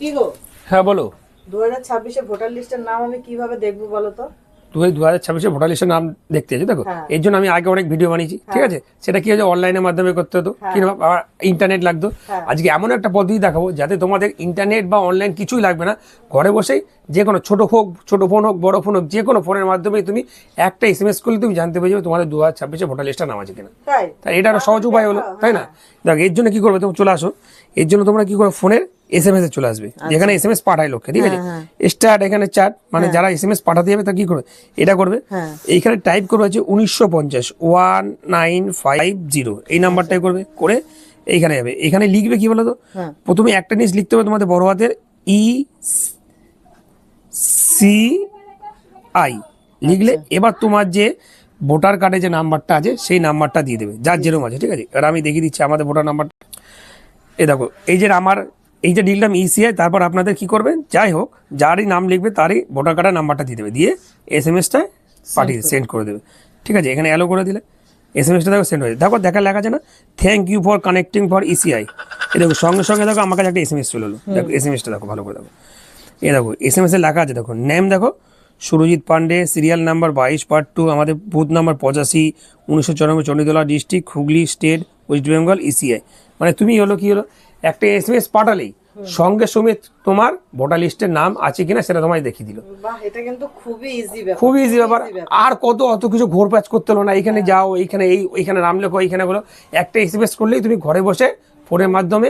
কি গো? হ্যাঁ বলো। 2026 এ ভোটার লিস্টের নাম আমি কিভাবে দেখবো বলো তো? তুই 2026 ভোটার লিস্টের নাম দেখতে আছো, দেখো হ্যাঁ। এর জন্য আমি আগে অনেক ভিডিও বানিয়েছি, ঠিক হ্যাঁ। আছে? সেটা কি হচ্ছে, অনলাইনের মাধ্যমে করতে হতো, হ্যাঁ। কি ইন্টারনেট লাগতো। হ্যাঁ। আজকে এমন একটা পদ্ধতি দেখাবো যাতে তোমাদের ইন্টারনেট বা অনলাইন কিছুই লাগবে না, ঘরে বসেই যে কোনো ছোট ফোন হোক বড় ফোন হোক, যে কোনো ফোনের মাধ্যমে তুমি একটা SMS করলে তুমি জানতে পারবে তোমাদের 2026 ভোটার লিস্টের নাম আছে কিনা। তাই তাই এটা একটা সহজ উপায় হলো, তাই না? দেখো এর জন্য কি করবে, তুমি চলে আসো। এর জন্য তোমরা কি করবে, ফোনের SMS এ চলে আসবে, যেখানে SMS পাঠায় লোককে, ঠিক আছে? স্টার্ট এখানে চার্ট, মানে যারা SMS পাঠাতে যাবে তা কি করবে, এটা করবে। এইখানে টাইপ করবে হচ্ছে 1950 1950 এই নাম্বারটাই করবে, করে এইখানে যাবে। এখানে লিখবে কি বলো তো, প্রথমে একটা জিনিস লিখতে হবে তোমাদের বড় হাতের ECI লিখলে এবার তোমার যে ভোটার কার্ডে যে নাম্বারটা আছে সেই নাম্বারটা দিয়ে দেবে, যার যেরকম আছে, ঠিক আছে? এবার আমি দেখিয়ে দিচ্ছি আমাদের ভোটার নাম্বার। এই দেখো, এই যে আমার এই যে লিখলাম ECI, তারপর আপনাদের কি করবেন, যাই হোক যারই নাম লিখবে তারই ভোটার কার্ডের নাম্বারটা দিয়ে দেবে, দিয়ে SMS-টা পাঠিয়ে সেন্ড করে দেবে, ঠিক আছে? এখানে অ্যালো করে দিলে SMS-টা দেখো সেন্ড হয়ে দেখো, দেখা লেখা আছে না, thank you for connecting for ECI। এই দেখো সঙ্গে সঙ্গে দেখো আমার কাছে একটা SMS চলে এলো, দেখো SMS-টা দেখো ভালো করে দেখো। এই দেখো SMS-এ লেখা আছে, দেখো নেম দেখো Surajit Pandey, serial number 22 part 2, আমাদের booth number 85, 1994, Chanditala district, Hooghly state, West Bengal, ECI। মানে তুমি হলো কি হলো, একটা SMS পাঠালেই সঙ্গে সঙ্গে তোমার ভোটার লিস্টের নাম আছে কিনা সেটা তোমায় দেখিয়ে দিল। বাহ, এটা কিন্তু খুবই ইজি ব্যাপার, খুবই ইজি ব্যাপার। আর অত কিছু ঘোরপ্যাচ করতে হলো না, এইখানে যাও, এইখানে এইখানে নাম লেখো, এইখানে বলো, একটা SMS করলেই তুমি ঘরে বসে ফোনের মাধ্যমে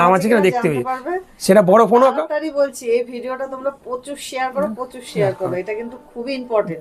নাম আছে কিনা দেখতে পাবে। সেটা বড় ফোন হোক। তাড়াতাড়ি বলছি, এই ভিডিওটা তোমরা প্রচুর শেয়ার করো, এটা কিন্তু খুবই ইম্পর্টেন্ট।